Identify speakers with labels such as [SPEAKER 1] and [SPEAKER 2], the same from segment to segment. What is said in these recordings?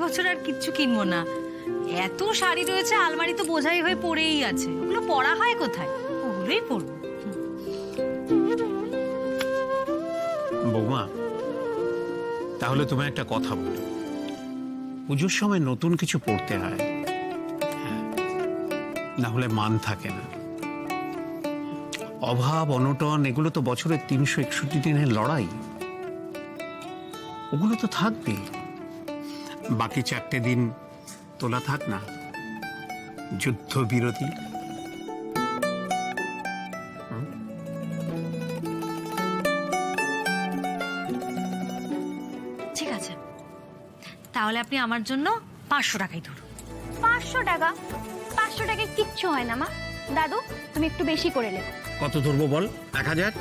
[SPEAKER 1] বছর আর কিচ্ছু কিনবো না। এত শাড়ি রয়েছে, আলমারি তো বোঝাই হয়ে পড়েই আছে, ওগুলো পরা হয় কোথায়? ওগুলোই পরবো।
[SPEAKER 2] বৌমা, তাহলে তোমায় একটা কথা বলি, পুজোর সময় নতুন কিছু পড়তে হয়, না হলে মান থাকে না। অভাব অনটন এগুলো তো বছরের 361 দিনের লড়াই, ওগুলো তো থাকবে। বাকি 4টে দিন তোলা থাক না, যুদ্ধ বিরতি।
[SPEAKER 1] ঠিক আছে, তাহলে আপনি আমার জন্য 500 টাকাই ধরুন।
[SPEAKER 3] 500 টাকা? 500 টাকায় কিচ্ছু হয় না মা। দাদু, তুমি একটু বেশি করে নেবে।
[SPEAKER 2] কত ধরবো বল? 1000?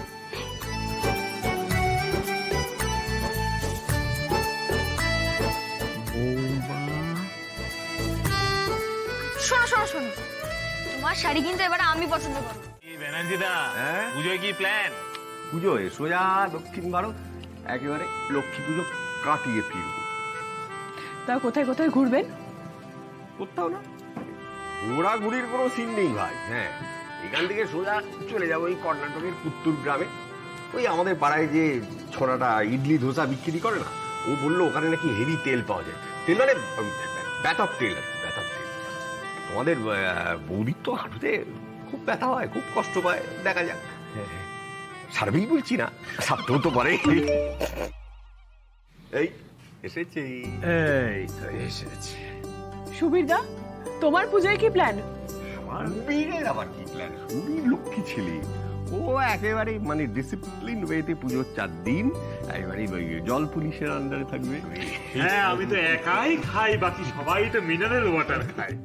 [SPEAKER 3] শোনো শোনো শোনো, তোমার শাড়ি কিন্তু এবার আমি পছন্দ করবো।
[SPEAKER 4] ব্যানার্জিদা, পুজোয় কি প্ল্যান?
[SPEAKER 5] পুজোয় সোজা দক্ষিণ ভারত, একেবারে লক্ষ্মী পুজো কাটিয়ে ফিরবো।
[SPEAKER 6] তা কোথায় কোথায় ঘুরবেন?
[SPEAKER 5] কোথাও না, ঘোরাঘুরির কোনো সিন নেই ভাই। হ্যাঁ, এখান থেকে সোজা চলে যাবো ওই কর্ণাটকের পুত্তুর গ্রামে। ওই আমাদের পাড়ায় যে ছোড়াটা ইডলি ধোসা বিক্রি করে না, ও বললো ওখানে নাকি হেভি তেল পাওয়া যায়। তেল মানে ব্যথার তেল আর কি, ব্যথার তেল। তোমাদের বৌদির তো হাঁটুতে খুব ব্যথা হয়, খুব কষ্ট পায়, দেখা যাক। সার্ভেই বলছি না, সারতেও তো পারে। এই এসেছে,
[SPEAKER 4] এই তো এসেছে।
[SPEAKER 6] সুবীরদা, তোমার পুজোয় কি প্ল্যান?
[SPEAKER 5] আমার বীরের আবার কি প্ল্যান? সুবীর লক্ষ্মী ছেলে, ও একেবারে মানে ডিসিপ্লিন ওয়েতে পুজোর 4 দিন একেবারে জল পুলিশের আন্ডারে থাকবে।
[SPEAKER 4] হ্যাঁ, আমি তো একাই খাই, বাকি সবাই তো মিনারেল ওয়াটার খায়।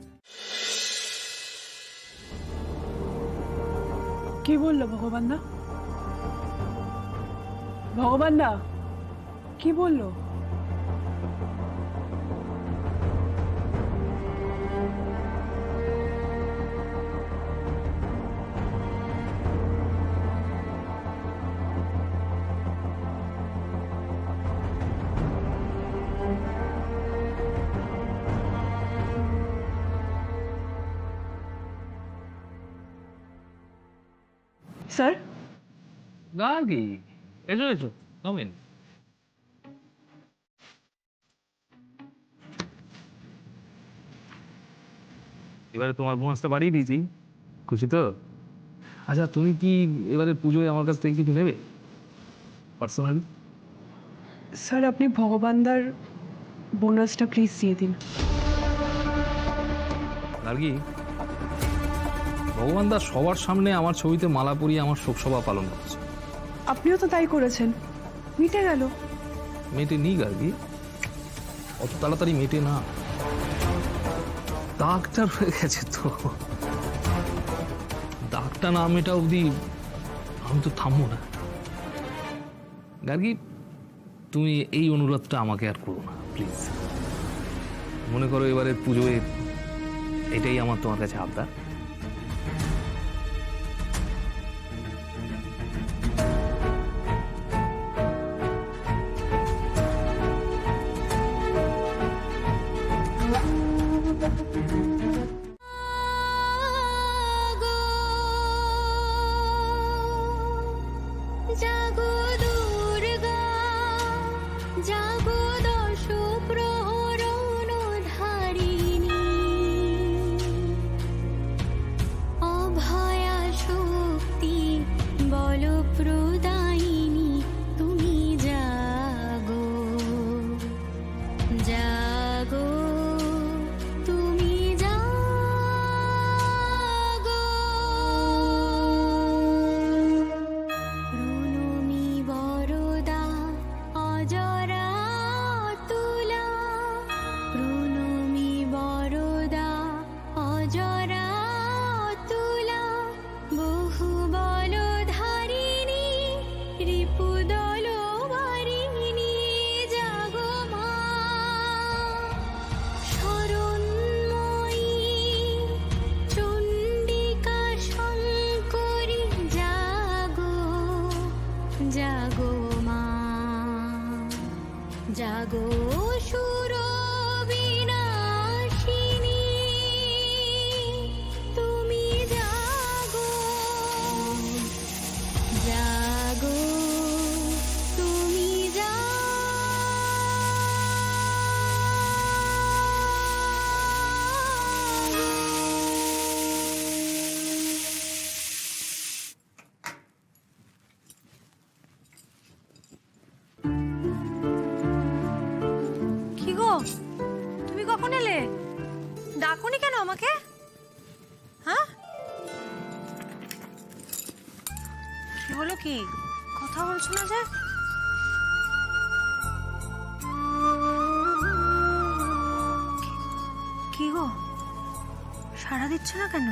[SPEAKER 6] কি বললো ভগবান দা? ভগবান দা কি বললো? স্যার,
[SPEAKER 7] গার্গী, এসো এসো, কাম ইন। এবারে তোমার বোনাসটা বাড়িয়ে দিয়েছি, খুশি তো? আচ্ছা, তুমি কি এবারে পুজোয় আমার কাছ থেকে কিছু নেবে পার্সোনালি?
[SPEAKER 6] স্যার আপনি ভগবানদার বোনাসটা প্লিজ দিয়ে দিন।
[SPEAKER 7] গার্গী, ভগবান দাস সবার সামনে আমার ছবিতে মালা পরিয়ে আমার শোকসভা পালন করছে।
[SPEAKER 6] আপনিও তো তাই করেছেন, মিটে গেল।
[SPEAKER 7] মেটে নি গার্গী, অত তাড়াতাড়ি মেটে না, দাগটা রয়ে গেছে তো। দাগটা না মেটা অবধি আমি তো থামবো না। গার্গী, তুমি এই অনুরোধটা আমাকে আর করো না প্লিজ। মনে করো এবারের পুজোয় এটাই আমার তোমার কাছে আবদার।
[SPEAKER 3] জাগো দুর্গা, জাগো দশ প্রহরণ ধারিণী, অভয়া শক্তি বল প্রদায়িনী, তুমি জাগো, জাগো, তুমি জাগো। প্রণমি বরদা অজরা তুলা, প্রণমি বরদা অজরা তুলা, বহু বল ধারিণী, রিপুদল বারিণী, জাগো মা শরণময়ী, চণ্ডিকা শঙ্করী, জাগো, জাগো মা, জাগো সুরবীর
[SPEAKER 1] ডাকুনি কেন আমাকে? হ্যাঁ, কি হলো? কি কথা বলছো না যে? কি গো, সাড়া দিচ্ছ না কেন?